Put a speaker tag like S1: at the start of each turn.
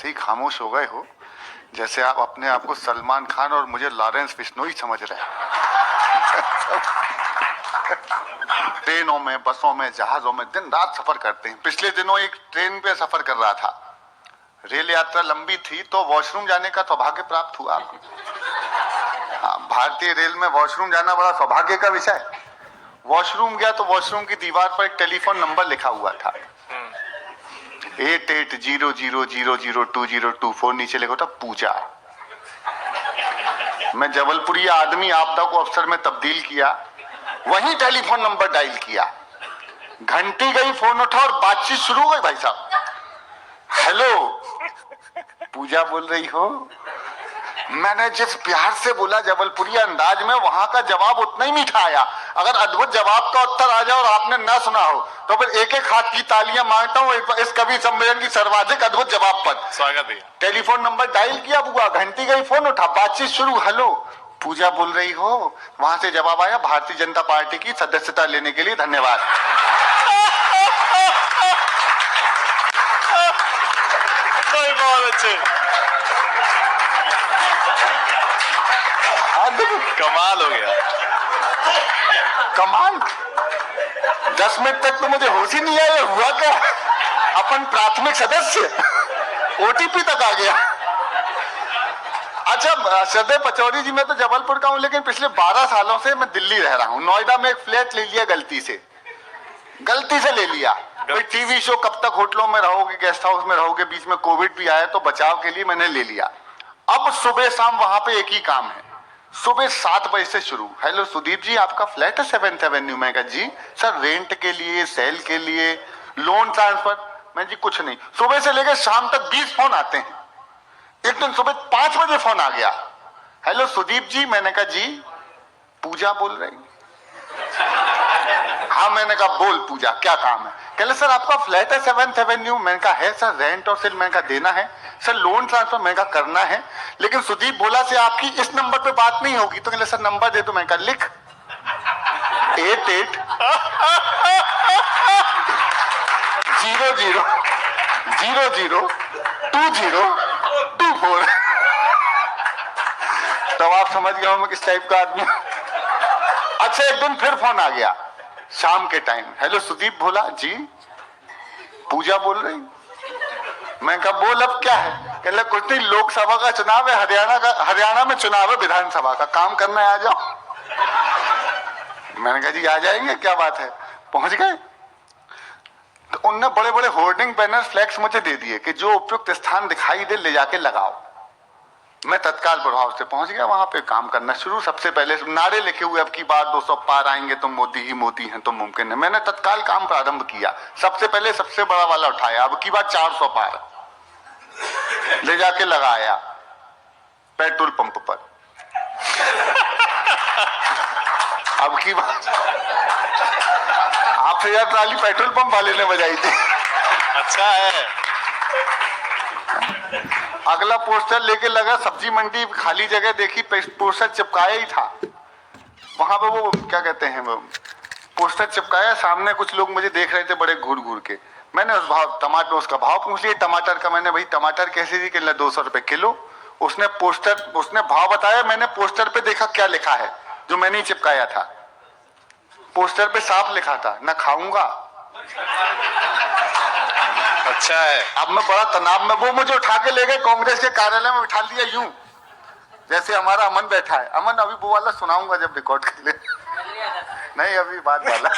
S1: ऐसे ही खामोश हो गए हो जैसे आप अपने आप को सलमान खान और मुझे लॉरेंस बिश्नोई समझ रहे हैं। ट्रेनों में, बसों में, जहाजों में दिन रात सफर करते हैं। पिछले दिनों एक ट्रेन पे सफर कर रहा था। रेल यात्रा लंबी थी तो वॉशरूम जाने का सौभाग्य प्राप्त हुआ। भारतीय रेल में वॉशरूम जाना बड़ा सौभाग्य का विषय। वॉशरूम गया तो वॉशरूम की दीवार पर एक टेलीफोन नंबर लिखा हुआ था, 8800002024। नीचे लिखा था पूजा। मैं जबलपुरी आदमी आपदा को अफसर में तब्दील किया, वही टेलीफोन नंबर डायल किया। घंटी गई, फोन उठा और बातचीत शुरू हो गई। भाई साहब, हेलो, पूजा बोल रही हो? मैंने जिस प्यार से बोला जबलपुरी अंदाज में, वहां का जवाब उतना ही मीठा आया। अगर अद्भुत जवाब का उत्तर आ जाए और आपने ना सुना हो तो फिर एक एक हाथ की तालियां मांगता हूं इस कवि सम्मेलन की सर्वाधिक अद्भुत जवाब पर।
S2: स्वागत भैया।
S1: टेलीफोन नंबर डायल किया, बुआ, घंटी गई, फोन उठा, बातचीत शुरू। हेलो, पूजा बोल रही हो? वहां से जवाब आया, भारतीय जनता पार्टी की सदस्यता लेने के लिए धन्यवाद।
S2: बहुत अच्छे, कमाल हो गया।
S1: कमाल। 10 मिनट तक तो मुझे होश ही नहीं आया, हुआ क्या? अपन प्राथमिक सदस्य, ओटीपी तक आ गया। अच्छा, सदे पचौरी जी, मैं तो जबलपुर का हूं, लेकिन पिछले 12 सालों से मैं दिल्ली रह रहा हूं। नोएडा में एक फ्लैट ले लिया, गलती से ले लिया। भाई टीवी शो कब तक होटलों में रहोगे, गेस्ट हाउस में रहोगे, बीच में कोविड भी आया तो बचाव के लिए मैंने ले लिया। अब सुबह शाम वहां पे एक ही काम है, सुबह 7 बजे से शुरू। हेलो सुदीप जी, आपका फ्लैट है 7th एवेन्यू में? का जी सर, रेंट के लिए, सेल के लिए, लोन ट्रांसफर? मैं जी कुछ नहीं। सुबह से लेकर शाम तक 20 फोन आते हैं। एक दिन सुबह 5 बजे फोन आ गया, हेलो सुदीप जी। मैंने कहा जी, पूजा बोल रही? हाँ। मैंने कहा बोल पूजा, क्या काम है? कहले सर आपका फ्लैट है 7th एवेन्यू। मैंने कहा है सर, रेंट और सेल? मैंने कहा देना है सर। Loan transfer? मैंने कहा करना है, लेकिन सुदीप बोला से आपकी इस नंबर पे बात नहीं होगी। तो कहले सर नंबर दे दो। मैंने कहा लिख, 8800002024। तो आप समझ गए मैं किस टाइप का आदमी। अच्छा, एक दिन फिर फोन आ गया शाम के टाइम, हेलो सुदीप। बोला जी, पूजा बोल रही? मैं कहा बोल, अब क्या है? कहले कुछ नहीं, लोकसभा का चुनाव है, हरियाणा में चुनाव है विधानसभा का, काम करना है, आ जाओ। मैंने कहा जी आ जाएंगे, क्या बात है। पहुंच गए तो उनने बड़े बड़े होर्डिंग बैनर, फ्लैक्स मुझे दे दिए कि जो उपयुक्त स्थान दिखाई दे ले जाके लगाओ। मैं तत्काल प्रभाव से पहुंच गया वहां पे, काम करना शुरू। सबसे पहले नारे लिखे हुए, अब की बार 200 पार आएंगे तो मोदी ही मोदी हैं तो मुमकिन है। मैंने तत्काल काम प्रारंभ किया। सबसे पहले सबसे बड़ा वाला उठाया, अब की बार 400 पार ले जाके लगाया पेट्रोल पंप पर। अब की बार 8,000 ट्राली पेट्रोल पंप वाले ने बजाई थी।
S2: अच्छा है।
S1: अगला पोस्टर लेके लगा सब्जी मंडी, खाली जगह देखी, पोस्टर चिपकाया ही था वहां पे। वो क्या कहते हैं, वो पोस्टर चिपकाया, सामने कुछ लोग मुझे देख रहे थे बड़े घूर घूर के। मैंने उस उसका भाव पूछ लिया टमाटर का। मैंने भाई टमाटर कैसे दी? कहला 200 रुपए किलो। उसने भाव बताया। मैंने पोस्टर पे देखा क्या लिखा है, जो मैंने ही चिपकाया था। पोस्टर पे साफ लिखा था, ना खाऊंगा।
S2: अच्छा है।
S1: अब मैं बड़ा तनाव में, वो मुझे उठा के ले गए कांग्रेस के कार्यालय में, बिठा दिया यूं जैसे हमारा अमन बैठा है। अमन, अभी वो वाला सुनाऊंगा जब रिकॉर्ड कर ले। नहीं, अभी बात वाला